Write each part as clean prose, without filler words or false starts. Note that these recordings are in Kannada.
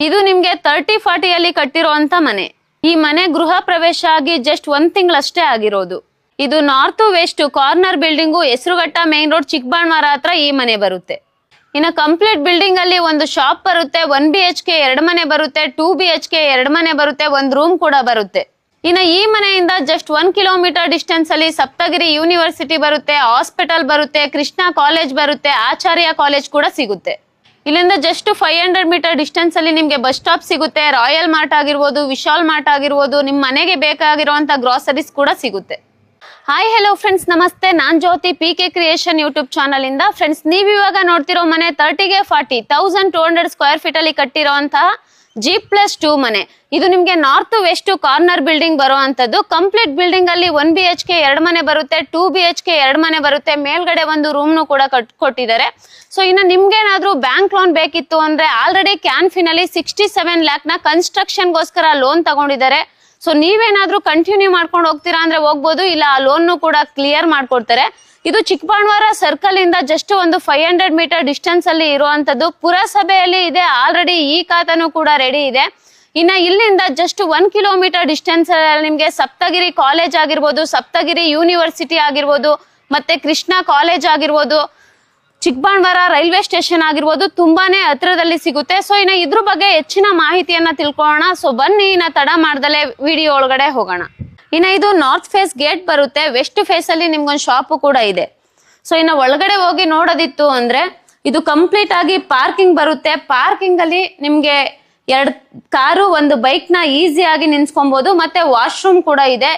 ಇದು ನಿಮ್ಗೆ 30-40 ಅಲ್ಲಿ ಕಟ್ಟಿರುವಂತ ಮನೆ. ಈ ಮನೆ ಗೃಹ ಪ್ರವೇಶ ಆಗಿ ಜಸ್ಟ್ 1 ತಿಂಗಳಷ್ಟೇ ಆಗಿರೋದು. ಇದು north west corner building, Hesaraghatta main road, Chikkabanavara ಹತ್ರ ಈ ಮನೆ ಬರುತ್ತೆ. ಇನ್ನು ಕಂಪ್ಲೀಟ್ ಬಿಲ್ಡಿಂಗ್ ಅಲ್ಲಿ ಒಂದು ಶಾಪ್ ಬರುತ್ತೆ, 1 BHK 2 ಮನೆ ಬರುತ್ತೆ, 2 BHK 2 ಮನೆ ಬರುತ್ತೆ, 1 ರೂಮ್ ಕೂಡ ಬರುತ್ತೆ. ಇನ್ನು ಈ ಮನೆಯಿಂದ ಜಸ್ಟ್ 1 ಕಿಲೋಮೀಟರ್ ಡಿಸ್ಟೆನ್ಸ್ ಅಲ್ಲಿ ಸಪ್ತಗಿರಿ ಯೂನಿವರ್ಸಿಟಿ ಬರುತ್ತೆ, ಹಾಸ್ಪಿಟಲ್ ಬರುತ್ತೆ, ಕೃಷ್ಣ ಕಾಲೇಜ್ ಬರುತ್ತೆ, ಆಚಾರ್ಯ ಕಾಲೇಜ್ ಕೂಡ ಸಿಗುತ್ತೆ. ಇಲ್ಲಿಂದ ಜಸ್ಟ್ 500 ಮೀಟರ್ ಡಿಸ್ಟೆನ್ಸ್ ಅಲ್ಲಿ ನಿಮ್ಗೆ ಬಸ್ ಸ್ಟಾಪ್ ಸಿಗುತ್ತೆ, ರಾಯಲ್ ಮಾರ್ಟ್ ಆಗಿರ್ಬೋದು, ವಿಶಾಲ್ ಮಾರ್ಟ್ ಆಗಿರ್ಬೋದು, ನಿಮ್ ಮನೆಗೆ ಬೇಕಾಗಿರುವಂತ ಗ್ರಾಸರೀಸ್ ಕೂಡ ಸಿಗುತ್ತೆ. ಹಾಯ್ ಹೆಲೋ ಫ್ರೆಂಡ್ಸ್, ನಮಸ್ತೆ. ನಾನ್ ಜ್ಯೋತಿ, PK ಕ್ರಿಯೇಷನ್ ಯೂಟ್ಯೂಬ್ ಚಾನಲ್ ಇಂದ. ಫ್ರೆಂಡ್ಸ್, ನೀವ್ ಇವಾಗ ನೋಡ್ತಿರೋ ಮನೆ 30ಗೆ 40 1200 ಸ್ಕ್ವೇರ್ ಫೀಟ್ ಅಲ್ಲಿ ಕಟ್ಟಿರೋಂತಹ G+2 ಮನೆ. ಇದು ನಿಮ್ಗೆ ನಾರ್ತ್ ವೆಸ್ಟ್ ಕಾರ್ನರ್ ಬಿಲ್ಡಿಂಗ್ ಬರುವಂತದ್ದು. ಕಂಪ್ಲೀಟ್ ಬಿಲ್ಡಿಂಗ್ ಅಲ್ಲಿ 1 BHK 2 ಮನೆ ಬರುತ್ತೆ, 2 BHK 2 ಮನೆ ಬರುತ್ತೆ, ಮೇಲ್ಗಡೆ ಒಂದು ರೂಮ್ ನು ಕೂಡ ಕೊಟ್ಟಿದ್ದಾರೆ. ಸೊ ಇನ್ನು ನಿಮ್ಗೇನಾದ್ರೂ ಬ್ಯಾಂಕ್ ಲೋನ್ ಬೇಕಿತ್ತು ಅಂದ್ರೆ ಆಲ್ರೆಡಿ ಕ್ಯಾನ್ಫಿನ್ ಅಲ್ಲಿ 67 ಲ್ಯಾಕ್ ನ ಕನ್ಸ್ಟ್ರಕ್ಷನ್ ಗೋಸ್ಕರ ಲೋನ್ ತಗೊಂಡಿದ್ದಾರೆ. ಸೊ ನೀವೇನಾದ್ರೂ ಕಂಟಿನ್ಯೂ ಮಾಡ್ಕೊಂಡು ಹೋಗ್ತೀರಾ ಅಂದ್ರೆ ಹೋಗ್ಬೋದು, ಇಲ್ಲ ಆ ಲೋನ್ ಕೂಡ ಕ್ಲಿಯರ್ ಮಾಡ್ಕೊಡ್ತಾರೆ. ಇದು ಚಿಕ್ಕಬಾಣವಾರ ಸರ್ಕಲ್ ಇಂದ ಜಸ್ಟ್ ಒಂದು 500 ಮೀಟರ್ ಡಿಸ್ಟೆನ್ಸ್ ಅಲ್ಲಿ ಇರುವಂತದ್ದು. ಪುರಸಭೆಯಲ್ಲಿ ಇದೆ, ಆಲ್ರೆಡಿ ಈ ಖಾತಾನು ಕೂಡ ರೆಡಿ ಇದೆ. ಇನ್ನ ಇಲ್ಲಿಂದ ಜಸ್ಟ್ 1 ಕಿಲೋಮೀಟರ್ ಡಿಸ್ಟೆನ್ಸ್ ನಿಮ್ಗೆ ಸಪ್ತಗಿರಿ ಕಾಲೇಜ್ ಆಗಿರ್ಬೋದು, ಸಪ್ತಗಿರಿ ಯೂನಿವರ್ಸಿಟಿ ಆಗಿರ್ಬೋದು, ಮತ್ತೆ ಕೃಷ್ಣ ಕಾಲೇಜ್ ಆಗಿರ್ಬೋದು, ಚಿಕ್ಕಬಾಣವಾರ ರೈಲ್ವೆ ಸ್ಟೇಷನ್ ಆಗಿರ್ಬೋದು, ತುಂಬಾನೇ ಹತ್ರದಲ್ಲಿ ಸಿಗುತ್ತೆ. ಸೊ ಇನ್ನ ಇದ್ರ ಬಗ್ಗೆ ಹೆಚ್ಚಿನ ಮಾಹಿತಿಯನ್ನ ತಿಳ್ಕೊಳ್ಳೋಣ. ಸೊ ಬನ್ನಿ, ಇನ್ನ ತಡ ಮಾಡ್ದಲೆ ವಿಡಿಯೋ ಒಳಗಡೆ ಹೋಗೋಣ. ಇನ್ನ ಇದು ನಾರ್ತ್ ಫೇಸ್ ಗೇಟ್ ಬರುತ್ತೆ, ವೆಸ್ಟ್ ಫೇಸ್ ಅಲ್ಲಿ ನಿಮ್ಗೊಂದು ಶಾಪ್ ಕೂಡ ಇದೆ. ಸೊ ಇನ್ನ ಒಳಗಡೆ ಹೋಗಿ ನೋಡೋದಿತ್ತು ಅಂದ್ರೆ ಇದು ಕಂಪ್ಲೀಟ್ ಆಗಿ ಪಾರ್ಕಿಂಗ್ ಬರುತ್ತೆ. ಪಾರ್ಕಿಂಗ್ ಅಲ್ಲಿ ನಿಮ್ಗೆ 2 ಕಾರು 1 ಬೈಕ್ ನ ಈಸಿ ಆಗಿ ನಿಲ್ಸ್ಕೊಬಹುದು, ಮತ್ತೆ ವಾಶ್ರೂಮ್ ಕೂಡ ಇದೆ.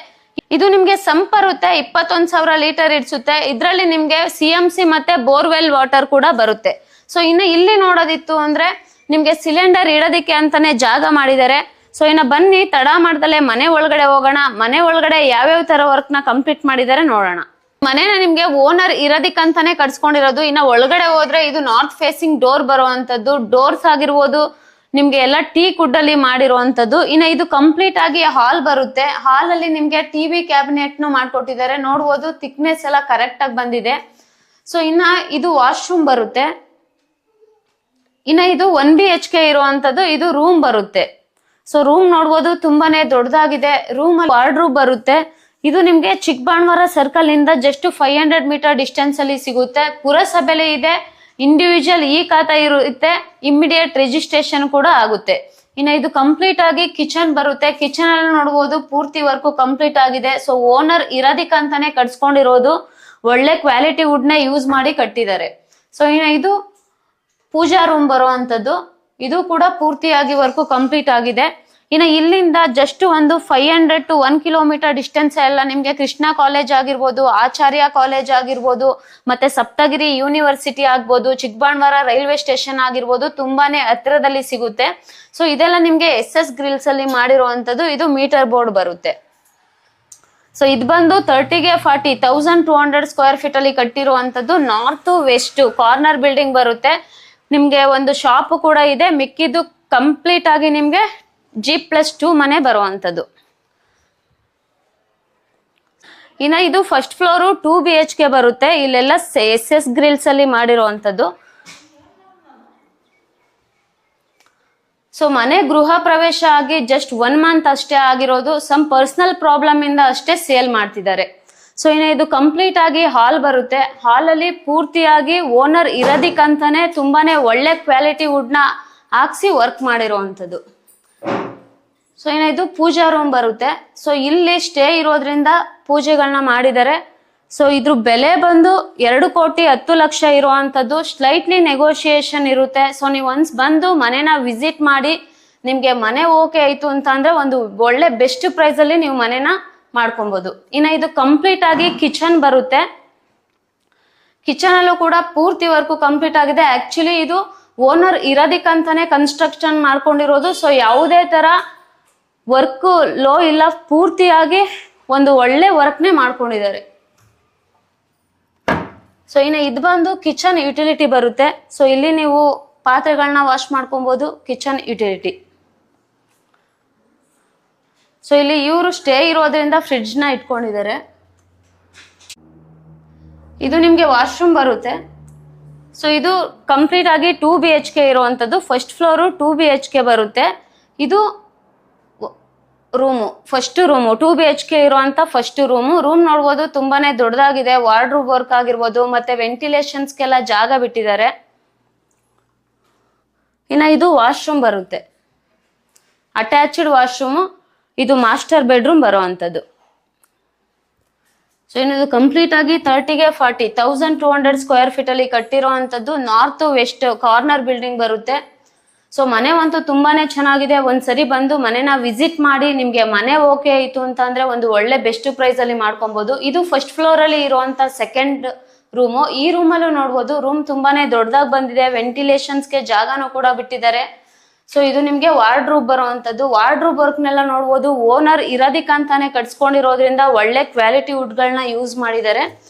ಇದು ನಿಮ್ಗೆ ಸಂಪ್ ಬರುತ್ತೆ, 21,000 ಲೀಟರ್ ಇಡ್ಸುತ್ತೆ. ಇದ್ರಲ್ಲಿ ನಿಮ್ಗೆ CMC ಮತ್ತೆ ಬೋರ್ವೆಲ್ ವಾಟರ್ ಕೂಡ ಬರುತ್ತೆ. ಸೊ ಇನ್ನು ಇಲ್ಲಿ ನೋಡೋದಿತ್ತು ಅಂದ್ರೆ ನಿಮ್ಗೆ ಸಿಲಿಂಡರ್ ಇಡೋದಿಕ್ಕೆ ಅಂತಾನೆ ಜಾಗ ಮಾಡಿದ್ದಾರೆ. ಸೊ ಇನ್ನ ಬನ್ನಿ, ತಡ ಮಾಡ್ದಲೆ ಮನೆ ಒಳಗಡೆ ಹೋಗೋಣ. ಮನೆ ಒಳಗಡೆ ಯಾವ್ಯಾವ ತರ ವರ್ಕ್ ನ ಕಂಪ್ಲೀಟ್ ಮಾಡಿದ್ದಾರೆ ನೋಡೋಣ. ಮನೆನ ನಿಮ್ಗೆ ಓನರ್ ಇರೋದಿಕ್ಕಂತಾನೆ ಕಟ್ಸ್ಕೊಂಡಿರೋದು. ಇನ್ನ ಒಳಗಡೆ ಹೋದ್ರೆ ಇದು ನಾರ್ತ್ ಫೇಸಿಂಗ್ ಡೋರ್ ಬರುವಂತದ್ದು. ಡೋರ್ಸ್ ಆಗಿರ್ಬೋದು ನಿಮ್ಗೆ ಎಲ್ಲ ಟೀ ಕುಡ್ ಅಲ್ಲಿ ಮಾಡಿರುವಂತದ್ದು. ಇನ್ನ ಇದು ಕಂಪ್ಲೀಟ್ ಆಗಿ ಹಾಲ್ ಬರುತ್ತೆ. ಹಾಲ್ ಅಲ್ಲಿ ನಿಮ್ಗೆ TV ಕ್ಯಾಬಿನೆಟ್ ನು ಮಾಡ್ಕೊಟ್ಟಿದ್ದಾರೆ, ನೋಡ್ಬೋದು. ಥಿಕ್ನೆಸ್ ಎಲ್ಲ ಕರೆಕ್ಟ್ ಆಗಿ ಬಂದಿದೆ. ಸೊ ಇನ್ನ ಇದು ವಾಶ್ರೂಮ್ ಬರುತ್ತೆ. ಇನ್ನ ಇದು 1 BHK ಇರುವಂತದ್ದು. ಇದು ರೂಮ್ ಬರುತ್ತೆ. ಸೊ ರೂಮ್ ನೋಡ್ಬೋದು, ತುಂಬಾನೇ ದೊಡ್ಡದಾಗಿದೆ. ರೂಮ್ ಅಲ್ಲಿ ವಾರ್ಡ್ರೂಮ್ ಬರುತ್ತೆ. ಇದು ನಿಮ್ಗೆ ಚಿಕ್ಕಬಾಣವಾರ ಸರ್ಕಲ್ ಇಂದ ಜಸ್ಟ್ 500 ಮೀಟರ್ ಡಿಸ್ಟೆನ್ಸ್ ಅಲ್ಲಿ ಸಿಗುತ್ತೆ. ಪುರಸಭೆಲಿ ಇದೆ, ಇಂಡಿವಿಜುವಲ್ ಈ ಖಾತಾ ಇರುತ್ತೆ, ಇಮಿಡಿಯೇಟ್ ರಿಜಿಸ್ಟ್ರೇಷನ್ ಕೂಡ ಆಗುತ್ತೆ. ಇನ್ನು ಇದು ಕಂಪ್ಲೀಟ್ ಆಗಿ ಕಿಚನ್ ಬರುತ್ತೆ. ಕಿಚನ್ ಅಲ್ಲಿ ನೋಡ್ಬೋದು ಪೂರ್ತಿ ವರ್ಕ್ ಕಂಪ್ಲೀಟ್ ಆಗಿದೆ. ಸೊ ಓನರ್ ಇರೋದಿಕ್ಕಂತಾನೆ ಕಟ್ಸ್ಕೊಂಡಿರೋದು. ಒಳ್ಳೆ ಕ್ವಾಲಿಟಿ ವುಡ್ ನ ಯೂಸ್ ಮಾಡಿ ಕಟ್ಟಿದ್ದಾರೆ. ಸೊ ಇನ್ನು ಇದು ಪೂಜಾ ರೂಮ್ ಬರುವಂತದ್ದು. ಇದು ಕೂಡ ಪೂರ್ತಿಯಾಗಿ ವರ್ಕ್ ಕಂಪ್ಲೀಟ್ ಆಗಿದೆ. ಇನ್ನು ಇಲ್ಲಿಂದ ಜಸ್ಟ್ ಒಂದು 500 to 1 ಕಿಲೋಮೀಟರ್ ಡಿಸ್ಟೆನ್ಸ್ ಎಲ್ಲ ನಿಮ್ಗೆ ಕೃಷ್ಣ ಕಾಲೇಜ್ ಆಗಿರ್ಬೋದು, ಆಚಾರ್ಯ ಕಾಲೇಜ್ ಆಗಿರ್ಬೋದು, ಮತ್ತೆ ಸಪ್ತಗಿರಿ ಯೂನಿವರ್ಸಿಟಿ ಆಗ್ಬೋದು, ಚಿಕ್ಕಬಾಣವಾರ ರೈಲ್ವೆ ಸ್ಟೇಷನ್ ಆಗಿರ್ಬೋದು, ತುಂಬಾನೇ ಹತ್ರದಲ್ಲಿ ಸಿಗುತ್ತೆ. ಸೊ ಇದೆಲ್ಲ ನಿಮ್ಗೆ SS ಗ್ರಿಲ್ಸ್ ಅಲ್ಲಿ ಮಾಡಿರುವಂತದ್ದು. ಇದು ಮೀಟರ್ ಬೋರ್ಡ್ ಬರುತ್ತೆ. ಸೊ ಇದು ಬಂದು 30ಗೆ 40 1200 ಸ್ಕ್ವೇರ್ ಫೀಟ್ ಅಲ್ಲಿ ಕಟ್ಟಿರುವಂತದ್ದು. ನಾರ್ತ್ ವೆಸ್ಟ್ ಕಾರ್ನರ್ ಬಿಲ್ಡಿಂಗ್ ಬರುತ್ತೆ. ನಿಮ್ಗೆ ಒಂದು ಶಾಪ್ ಕೂಡ ಇದೆ. ಮಿಕ್ಕಿದ್ದು ಕಂಪ್ಲೀಟ್ ಆಗಿ ನಿಮ್ಗೆ G+2 ಮನೆ ಬರುವಂತದ್ದು. ಇನ್ನ ಇದು ಫಸ್ಟ್ ಫ್ಲೋರು 2 BHK ಬರುತ್ತೆ. ಇಲ್ಲೆಲ್ಲ SS ಗ್ರಿಲ್ಸ್ ಅಲ್ಲಿ ಮಾಡಿರುವಂತದ್ದು. ಸೊ ಮನೆ ಗೃಹ ಪ್ರವೇಶ ಆಗಿ ಜಸ್ಟ್ 1 ಮಂತ್ ಅಷ್ಟೇ ಆಗಿರೋದು. ಸಮ್ ಪರ್ಸನಲ್ ಪ್ರಾಬ್ಲಮ್ ಇಂದ ಅಷ್ಟೇ ಸೇಲ್ ಮಾಡ್ತಿದ್ದಾರೆ. ಸೊ ಇನ್ನು ಇದು ಕಂಪ್ಲೀಟ್ ಆಗಿ ಹಾಲ್ ಬರುತ್ತೆ. ಹಾಲ್ ಅಲ್ಲಿ ಪೂರ್ತಿಯಾಗಿ ಓನರ್ ಇರೋದಿಕ್ಕಂತಾನೆ ತುಂಬಾನೇ ಒಳ್ಳೆ ಕ್ವಾಲಿಟಿ ವುಡ್ ನ ಹಾಕ್ಸಿ ವರ್ಕ್ ಮಾಡಿರುವಂತದ್ದು. ಸೊ ಇನ್ನು ಇದು ಪೂಜಾ ರೂಮ್ ಬರುತ್ತೆ. ಸೊ ಇಲ್ಲಿ ಸ್ಟೇ ಇರೋದ್ರಿಂದ ಪೂಜೆಗಳನ್ನ ಮಾಡಿದ್ದಾರೆ. ಸೊ ಇದ್ರ ಬೆಲೆ ಬಂದು 2,10,00,000 ಇರುವಂತದ್ದು. ಸ್ಲೈಟ್ಲಿ ನೆಗೋಷಿಯೇಷನ್ ಇರುತ್ತೆ. ಸೊ ನೀವು ಒನ್ಸ್ ಬಂದು ಮನೆನ ವಿಸಿಟ್ ಮಾಡಿ ನಿಮ್ಗೆ ಮನೆ ಓಕೆ ಆಯ್ತು ಅಂತ ಅಂದ್ರೆ ಒಂದು ಒಳ್ಳೆ ಬೆಸ್ಟ್ ಪ್ರೈಸ್ ಅಲ್ಲಿ ನೀವು ಮನೆನ ಮಾಡ್ಕೊಬಹುದು. ಇನ್ನ ಇದು ಕಂಪ್ಲೀಟ್ ಆಗಿ ಕಿಚನ್ ಬರುತ್ತೆ. ಕಿಚನ್ ಅಲ್ಲೂ ಕೂಡ ಪೂರ್ತಿ ವರ್ಕ್ ಕಂಪ್ಲೀಟ್ ಆಗಿದೆ. ಆಕ್ಚುಲಿ ಇದು ಓನರ್ ಇರೋದಿಕ್ಕಂತಾನೆ ಕನ್ಸ್ಟ್ರಕ್ಷನ್ ಮಾಡ್ಕೊಂಡಿರೋದು. ಸೊ ಯಾವುದೇ ತರ ವರ್ಕ್ ಲೋ ಇಲ್ಲ, ಪೂರ್ತಿಯಾಗಿ ಒಂದು ಒಳ್ಳೆ ವರ್ಕ್ನೇ ಮಾಡ್ಕೊಂಡಿದ್ದಾರೆ. ಸೊ ಇನ್ನು ಇದು ಬಂದು ಕಿಚನ್ ಯುಟಿಲಿಟಿ ಬರುತ್ತೆ. ಸೊ ಇಲ್ಲಿ ನೀವು ಪಾತ್ರೆಗಳನ್ನ ವಾಶ್ ಮಾಡ್ಕೊಬಹುದು, ಕಿಚನ್ ಯುಟಿಲಿಟಿ. ಸೊ ಇಲ್ಲಿ ಇವರು ಸ್ಟೇ ಇರೋದ್ರಿಂದ ಫ್ರಿಡ್ಜ್ ನ ಇಟ್ಕೊಂಡಿದ್ದಾರೆ. ಇದು ನಿಮ್ಗೆ ವಾಶ್ರೂಮ್ ಬರುತ್ತೆ. ಸೊ ಇದು ಕಂಪ್ಲೀಟ್ ಆಗಿ 2 BHK ಇರುವಂತದ್ದು. ಫಸ್ಟ್ ಫ್ಲೋರು 2 BHK ಬರುತ್ತೆ. ಇದು ರೂಮು, ಫಸ್ಟ್ ರೂಮು 2 BHK ಇರುವಂತ ಫಸ್ಟ್ ರೂಮು. ರೂಮ್ ನೋಡ್ಬೋದು ತುಂಬಾನೇ ದೊಡ್ಡದಾಗಿದೆ. ವಾರ್ಡ್ರೋಬ್ ವರ್ಕ್ ಆಗಿರ್ಬೋದು, ಮತ್ತೆ ವೆಂಟಿಲೇಷನ್ಸ್ಗೆಲ್ಲ ಜಾಗ ಬಿಟ್ಟಿದ್ದಾರೆ. ಇನ್ನ ಇದು ವಾಶ್ರೂಮ್ ಬರುತ್ತೆ, ಅಟ್ಯಾಚ್ಡ್ ವಾಶ್ರೂಮು. ಇದು ಮಾಸ್ಟರ್ ಬೆಡ್ರೂಮ್ ಬರುವಂತದ್ದು. ಸೊ ಇದು ಕಂಪ್ಲೀಟ್ ಆಗಿ 30ಗೆ 40 1200 ಸ್ಕ್ವೇರ್ ಫೀಟ್ ಅಲ್ಲಿ ಕಟ್ಟಿರುವಂತದ್ದು. ನಾರ್ತ್ ವೆಸ್ಟ್ ಕಾರ್ನರ್ ಬಿಲ್ಡಿಂಗ್ ಬರುತ್ತೆ. ಸೊ ಮನೆ ಅಂತೂ ತುಂಬಾನೇ ಚೆನ್ನಾಗಿದೆ. ಒಂದ್ಸರಿ ಬಂದು ಮನೆನ ವಿಸಿಟ್ ಮಾಡಿ, ನಿಮ್ಗೆ ಮನೆ ಓಕೆ ಆಯ್ತು ಅಂತ ಅಂದ್ರೆ ಒಂದು ಒಳ್ಳೆ ಬೆಸ್ಟ್ ಪ್ರೈಸ್ ಅಲ್ಲಿ ಮಾಡ್ಕೊಬಹುದು. ಇದು ಫಸ್ಟ್ ಫ್ಲೋರ್ ಅಲ್ಲಿ ಇರುವಂತ ಸೆಕೆಂಡ್ ರೂಮು. ಈ ರೂಮಲ್ಲೂ ನೋಡ್ಬೋದು ರೂಮ್ ತುಂಬಾನೇ ದೊಡ್ಡದಾಗಿ ಬಂದಿದೆ. ವೆಂಟಿಲೇಷನ್ಸ್ಗೆ ಜಾಗನೂ ಕೂಡ ಬಿಟ್ಟಿದ್ದಾರೆ. ಸೊ ಇದು ನಿಮ್ಗೆ ವಾರ್ಡ್ರೂಬ್ ಬರುವಂತದ್ದು. ವಾರ್ಡ್ರೂಬ್ ವರ್ಕ್ನೆಲ್ಲ ನೋಡ್ಬೋದು. ಓನರ್ ಇರೋದಿಕ್ಕಂತಾನೆ ಕಟ್ಸ್ಕೊಂಡಿರೋದ್ರಿಂದ ಒಳ್ಳೆ ಕ್ವಾಲಿಟಿ ವುಡ್ಗಳನ್ನ ಯೂಸ್ ಮಾಡಿದ್ದಾರೆ.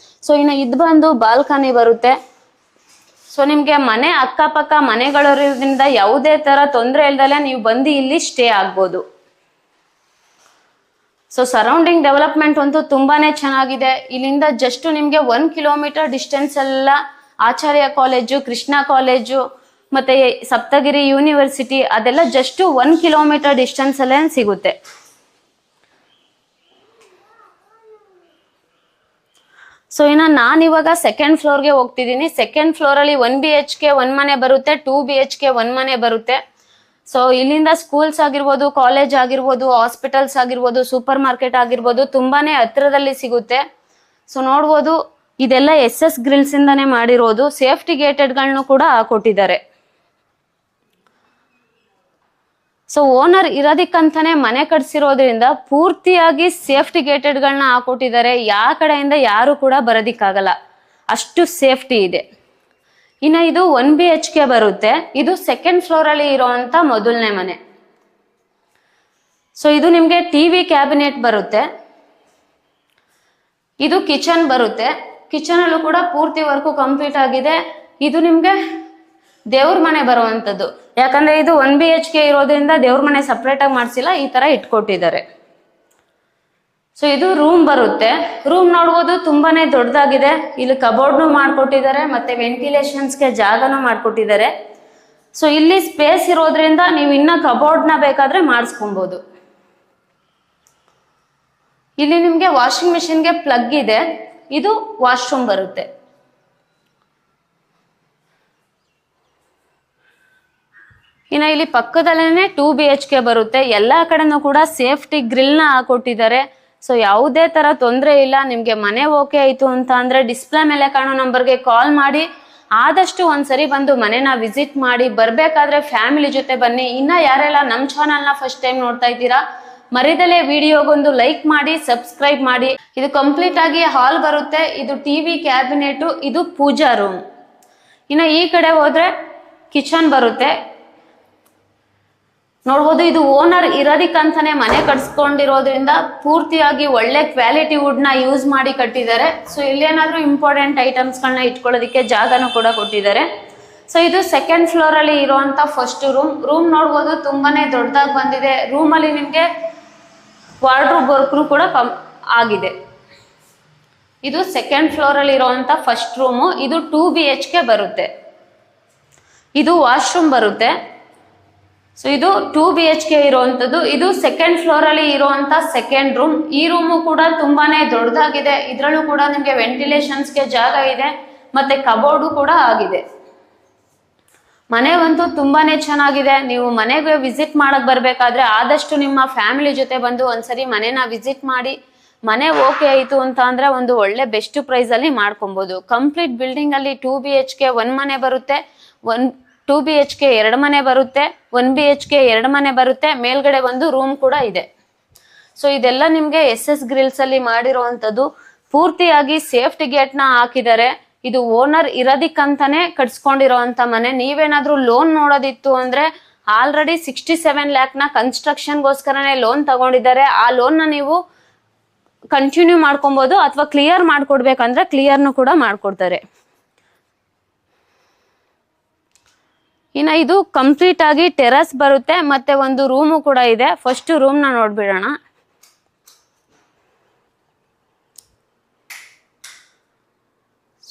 ಸೊ ಇನ್ನು ಇದು ಬಂದು ಬಾಲ್ಕನಿ ಬರುತ್ತೆ. ಸೊ ನಿಮ್ಗೆ ಮನೆ ಅಕ್ಕಪಕ್ಕ ಮನೆಗಳಿರೋದ್ರಿಂದ ಯಾವುದೇ ತರ ತೊಂದರೆ ಇಲ್ದಲೆ ನೀವು ಬಂದು ಇಲ್ಲಿ ಸ್ಟೇ ಆಗ್ಬೋದು. ಸೊ ಸರೌಂಡಿಂಗ್ ಡೆವಲಪ್ಮೆಂಟ್ ಅಂತೂ ತುಂಬಾನೇ ಚೆನ್ನಾಗಿದೆ. ಇಲ್ಲಿಂದ ಜಸ್ಟ್ ನಿಮ್ಗೆ 1 ಕಿಲೋಮೀಟರ್ ಡಿಸ್ಟೆನ್ಸ್ ಎಲ್ಲ ಆಚಾರ್ಯ ಕಾಲೇಜು, ಕೃಷ್ಣ ಕಾಲೇಜು, ಮತ್ತೆ ಸಪ್ತಗಿರಿ ಯೂನಿವರ್ಸಿಟಿ ಅದೆಲ್ಲ ಜಸ್ಟ್ 1 ಕಿಲೋಮೀಟರ್ ಡಿಸ್ಟೆನ್ಸ್ ಅಲ್ಲೇ ಸಿಗುತ್ತೆ. ಸೊ ಇನ್ನ ನಾನಿವಾಗ ಸೆಕೆಂಡ್ ಫ್ಲೋರ್ಗೆ ಹೋಗ್ತಿದ್ದೀನಿ. ಸೆಕೆಂಡ್ ಫ್ಲೋರ್ ಅಲ್ಲಿ 1 BHK 1 ಮನೆ ಬರುತ್ತೆ, 2 BHK 1 ಮನೆ ಬರುತ್ತೆ. ಸೊ ಇಲ್ಲಿಂದ ಸ್ಕೂಲ್ಸ್ ಆಗಿರ್ಬೋದು, ಕಾಲೇಜ್ ಆಗಿರ್ಬೋದು, ಹಾಸ್ಪಿಟಲ್ಸ್ ಆಗಿರ್ಬೋದು, ಸೂಪರ್ ಮಾರ್ಕೆಟ್ ಆಗಿರ್ಬೋದು ತುಂಬಾನೇ ಹತ್ರದಲ್ಲಿ ಸಿಗುತ್ತೆ. ಸೊ ನೋಡ್ಬೋದು ಇದೆಲ್ಲ SS ಗ್ರಿಲ್ಸ್ ಇಂದಾನೆ ಮಾಡಿರೋದು. ಸೇಫ್ಟಿ ಗೇಟೆಡ್ಗಳನ್ನು ಕೂಡ ಹಾಕೊಟ್ಟಿದ್ದಾರೆ. ಸೊ ಓನರ್ ಇರೋದಿಕ್ಕಂತಾನೆ ಮನೆ ಕಟ್ಸಿರೋದ್ರಿಂದ ಪೂರ್ತಿಯಾಗಿ ಸೇಫ್ಟಿ ಗೇಟೆಡ್ಗಳನ್ನ ಹಾಕೊಟ್ಟಿದ್ದಾರೆ. ಯಾವ ಕಡೆಯಿಂದ ಯಾರು ಕೂಡ ಬರೋದಿಕ್ಕಾಗಲ್ಲ, ಅಷ್ಟು ಸೇಫ್ಟಿ ಇದೆ. ಇನ್ನ ಇದು 1 BHK ಬರುತ್ತೆ. ಇದು ಸೆಕೆಂಡ್ ಫ್ಲೋರ್ ಅಲ್ಲಿ ಇರುವಂತ ಮೊದಲನೇ ಮನೆ. ಸೊ ಇದು ನಿಮ್ಗೆ ಟಿವಿ ಕ್ಯಾಬಿನೆಟ್ ಬರುತ್ತೆ. ಇದು ಕಿಚನ್ ಬರುತ್ತೆ. ಕಿಚನ್ ಅಲ್ಲೂ ಕೂಡ ಪೂರ್ತಿ ವರ್ಕು ಕಂಪ್ಲೀಟ್ ಆಗಿದೆ. ಇದು ನಿಮ್ಗೆ ದೇವ್ರ ಮನೆ ಬರುವಂತದ್ದು. ಯಾಕಂದ್ರೆ ಇದು 1 BHK ಇರೋದ್ರಿಂದ ದೇವ್ರ ಮನೆ ಸಪ್ರೇಟ್ ಆಗಿ ಮಾಡ್ಸಿಲ್ಲ, ಈ ತರ ಇಟ್ಕೊಟ್ಟಿದ್ದಾರೆ. ಸೊ ಇದು ರೂಮ್ ಬರುತ್ತೆ. ರೂಮ್ ನೋಡ್ಬೋದು ತುಂಬಾನೇ ದೊಡ್ಡದಾಗಿದೆ. ಇಲ್ಲಿ ಕಬೋರ್ಡ್ನು ಮಾಡ್ಕೊಟ್ಟಿದ್ದಾರೆ, ಮತ್ತೆ ವೆಂಟಿಲೇಷನ್ಸ್ಗೆ ಜಾಗನೂ ಮಾಡ್ಕೊಟ್ಟಿದ್ದಾರೆ. ಸೊ ಇಲ್ಲಿ ಸ್ಪೇಸ್ ಇರೋದ್ರಿಂದ ನೀವು ಇನ್ನ ಕಬೋರ್ಡ್ನ ಬೇಕಾದ್ರೆ ಮಾಡಿಸ್ಕೊಬಹುದು. ಇಲ್ಲಿ ನಿಮ್ಗೆ ವಾಷಿಂಗ್ ಮಿಷಿನ್ಗೆ ಪ್ಲಗ್ ಇದೆ. ಇದು ವಾಶ್ರೂಮ್ ಬರುತ್ತೆ. ಇನ್ನು ಇಲ್ಲಿ ಪಕ್ಕದಲ್ಲೇನೆ 2 BHK ಬರುತ್ತೆ. ಎಲ್ಲಾ ಕಡೆನೂ ಕೂಡ ಸೇಫ್ಟಿ ಗ್ರಿಲ್ನ ಹಾಕೊಟ್ಟಿದ್ದಾರೆ. ಸೊ ಯಾವುದೇ ತರ ತೊಂದರೆ ಇಲ್ಲ. ನಿಮ್ಗೆ ಮನೆ ಓಕೆ ಆಯ್ತು ಅಂತ ಅಂದ್ರೆ ಡಿಸ್ಪ್ಲೇ ಮೇಲೆ ಕಾಣೋ ನಂಬರ್ಗೆ ಕಾಲ್ ಮಾಡಿ ಆದಷ್ಟು ಒಂದ್ಸರಿ ಬಂದು ಮನೆನ ವಿಸಿಟ್ ಮಾಡಿ. ಬರ್ಬೇಕಾದ್ರೆ ಫ್ಯಾಮಿಲಿ ಜೊತೆ ಬನ್ನಿ. ಇನ್ನ ಯಾರೆಲ್ಲ ನಮ್ಮ ಚಾನಲ್ನ ಫಸ್ಟ್ ಟೈಮ್ ನೋಡ್ತಾ ಇದ್ದೀರಾ, ಮರಿದಲೇ ವಿಡಿಯೋಗೊಂದು ಲೈಕ್ ಮಾಡಿ, ಸಬ್ಸ್ಕ್ರೈಬ್ ಮಾಡಿ. ಇದು ಕಂಪ್ಲೀಟ್ ಆಗಿ ಹಾಲ್ ಬರುತ್ತೆ. ಇದು ಟಿವಿ ಕ್ಯಾಬಿನೆಟ್, ಇದು ಪೂಜಾ ರೂಮ್. ಇನ್ನು ಈ ಕಡೆ ಹೋದ್ರೆ ಕಿಚನ್ ಬರುತ್ತೆ. ನೋಡ್ಬೋದು ಇದು ಓನರ್ ಇರೋದಿಕ್ಕಂತಾನೆ ಮನೆ ಕಟ್ಸ್ಕೊಂಡಿರೋದ್ರಿಂದ ಪೂರ್ತಿಯಾಗಿ ಒಳ್ಳೆ ಕ್ವಾಲಿಟಿ ವುಡ್ ನ ಯೂಸ್ ಮಾಡಿ ಕಟ್ಟಿದ್ದಾರೆ. ಸೊ ಇಲ್ಲೇನಾದ್ರೂ ಇಂಪಾರ್ಟೆಂಟ್ ಐಟಮ್ಸ್ ಗಳನ್ನ ಇಟ್ಕೊಳ್ಳೋದಕ್ಕೆ ಜಾಗನೂ ಕೂಡ ಕೊಟ್ಟಿದ್ದಾರೆ. ಸೊ ಇದು ಸೆಕೆಂಡ್ ಫ್ಲೋರ್ ಅಲ್ಲಿ ಇರುವಂತ ಫಸ್ಟ್ ರೂಮ್. ರೂಮ್ ನೋಡ್ಬೋದು ತುಂಬಾನೇ ದೊಡ್ಡದಾಗಿ ಬಂದಿದೆ. ರೂಮ್ ಅಲ್ಲಿ ನಿಮ್ಗೆ ವಾರ್ಡ್ರೋಬ್ ವರ್ಕ್ ಕೂಡ ಆಗಿದೆ. ಇದು ಸೆಕೆಂಡ್ ಫ್ಲೋರ್ ಅಲ್ಲಿ ಇರುವಂತ ಫಸ್ಟ್ ರೂಮು. ಇದು 2 BHK ಬರುತ್ತೆ. ಇದು ವಾಶ್ರೂಮ್ ಬರುತ್ತೆ. ಸೊ ಇದು 2 BHK ಇರುವಂತದ್ದು. ಇದು ಸೆಕೆಂಡ್ ಫ್ಲೋರ್ ಅಲ್ಲಿ ಇರುವಂತ ಸೆಕೆಂಡ್ ರೂಮ್. ಈ ರೂಮು ಕೂಡ ತುಂಬಾನೇ ದೊಡ್ಡದಾಗಿದೆ. ಇದ್ರಲ್ಲೂ ಕೂಡ ನಿಮ್ಗೆ ವೆಂಟಿಲೇಷನ್ಸ್ಗೆ ಜಾಗ ಇದೆ, ಮತ್ತೆ ಕಬೋರ್ಡು ಕೂಡ ಆಗಿದೆ. ಮನೆ ಅಂತೂ ತುಂಬಾನೇ ಚೆನ್ನಾಗಿದೆ. ನೀವು ಮನೆಗೆ ವಿಸಿಟ್ ಮಾಡಕ್ ಬರ್ಬೇಕಾದ್ರೆ ಆದಷ್ಟು ನಿಮ್ಮ ಫ್ಯಾಮಿಲಿ ಜೊತೆ ಬಂದು ಒಂದ್ಸರಿ ಮನೆನ ವಿಸಿಟ್ ಮಾಡಿ. ಮನೆ ಓಕೆ ಆಯ್ತು ಅಂತ ಅಂದ್ರೆ ಒಂದು ಒಳ್ಳೆ ಬೆಸ್ಟ್ ಪ್ರೈಸ್ ಅಲ್ಲಿ ಮಾಡ್ಕೊಬಹುದು. ಕಂಪ್ಲೀಟ್ ಬಿಲ್ಡಿಂಗ್ ಅಲ್ಲಿ 2 BHK 1 ಮನೆ ಬರುತ್ತೆ, 2 BHK 2 ಮನೆ ಬರುತ್ತೆ, 1 BHK 2 ಮನೆ ಬರುತ್ತೆ. ಮೇಲ್ಗಡೆ ಒಂದು ರೂಮ್ ಕೂಡ ಇದೆ. ಸೊ ಇದೆಲ್ಲ ನಿಮ್ಗೆ SS ಗ್ರಿಲ್ಸ್ ಅಲ್ಲಿ ಮಾಡಿರುವಂತದ್ದು. ಪೂರ್ತಿಯಾಗಿ ಸೇಫ್ಟಿ ಗೇಟ್ ನ ಹಾಕಿದ್ದಾರೆ. ಇದು ಓನರ್ ಇರೋದಿಕ್ಕಂತಾನೆ ಕಟ್ಸ್ಕೊಂಡಿರೋಂತ ಮನೆ. ನೀವೇನಾದ್ರೂ ಲೋನ್ ನೋಡೋದಿತ್ತು ಅಂದ್ರೆ ಆಲ್ರೆಡಿ 67 lakh ನ ಕನ್ಸ್ಟ್ರಕ್ಷನ್ಗೋಸ್ಕರನೇ ಲೋನ್ ತಗೊಂಡಿದ್ದಾರೆ. ಆ ಲೋನ್ ನ ನೀವು ಕಂಟಿನ್ಯೂ ಮಾಡ್ಕೊಬಹುದು, ಅಥವಾ ಕ್ಲಿಯರ್ ಮಾಡ್ಕೊಡ್ಬೇಕಂದ್ರೆ ಕ್ಲಿಯರ್ನು ಕೂಡ ಮಾಡ್ಕೊಡ್ತಾರೆ. ಇನ್ನು ಇದು ಕಂಪ್ಲೀಟ್ ಆಗಿ ಟೆರಸ್ ಬರುತ್ತೆ, ಮತ್ತೆ ಒಂದು ರೂಮು ಕೂಡ ಇದೆ. ಫಸ್ಟ್ ರೂಮ್ ನ ನೋಡ್ಬಿಡೋಣ.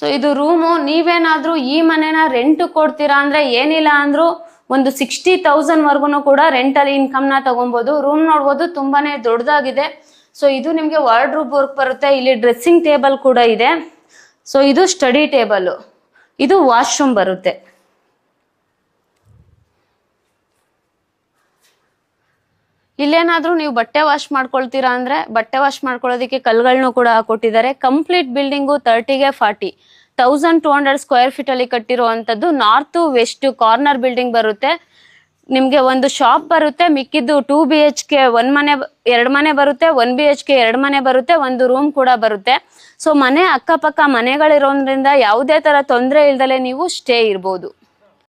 ಸೊ ಇದು ರೂಮು. ನೀವೇನಾದ್ರೂ ಈ ಮನೆನ ರೆಂಟ್ ಕೊಡ್ತೀರಾ ಅಂದ್ರೆ ಏನಿಲ್ಲ ಅಂದ್ರೂ ಒಂದು 60,000 ವರ್ಗುನು ಕೂಡ ರೆಂಟಲ್ ಇನ್ಕಮ್ ನ ತಗೊಬಹುದು. ರೂಮ್ ನೋಡ್ಬೋದು, ತುಂಬಾನೇ ದೊಡ್ಡದಾಗಿದೆ. ಸೊ ಇದು ನಿಮ್ಗೆ ವಾರ್ಡ್ರೋಬ್ ವರ್ಕ್ ಬರುತ್ತೆ. ಇಲ್ಲಿ ಡ್ರೆಸ್ಸಿಂಗ್ ಟೇಬಲ್ ಕೂಡ ಇದೆ. ಸೊ ಇದು ಸ್ಟಡಿ ಟೇಬಲ್, ಇದು ವಾಶ್ರೂಮ್ ಬರುತ್ತೆ. ಇಲ್ಲೇನಾದ್ರೂ ನೀವು ಬಟ್ಟೆ ವಾಶ್ ಮಾಡ್ಕೊಳ್ತೀರಾ ಅಂದ್ರೆ ಬಟ್ಟೆ ವಾಶ್ ಮಾಡ್ಕೊಳ್ಳೋದಕ್ಕೆ ಕಲ್ಗಳನ್ನೂ ಕೂಡ ಹಾಕೊಟ್ಟಿದ್ದಾರೆ. ಕಂಪ್ಲೀಟ್ ಬಿಲ್ಡಿಂಗು 30ಗೆ 40 1200 ಸ್ಕ್ವೇರ್ ಫೀಟ್ ಅಲ್ಲಿ ಕಟ್ಟಿರುವಂತದ್ದು. ನಾರ್ತ್ ವೆಸ್ಟ್ ಕಾರ್ನರ್ ಬಿಲ್ಡಿಂಗ್ ಬರುತ್ತೆ. ನಿಮ್ಗೆ ಒಂದು ಶಾಪ್ ಬರುತ್ತೆ, ಮಿಕ್ಕಿದ್ದು 2 BHK 1 ಮನೆ 2 ಮನೆ ಬರುತ್ತೆ, 1 BHK 2 ಮನೆ ಬರುತ್ತೆ, ಒಂದು ರೂಮ್ ಕೂಡ ಬರುತ್ತೆ. ಸೊ ಮನೆ ಅಕ್ಕಪಕ್ಕ ಮನೆಗಳಿರೋದ್ರಿಂದ ಯಾವುದೇ ತರ ತೊಂದರೆ ಇಲ್ದಲೆ ನೀವು ಸ್ಟೇ ಇರ್ಬೋದು.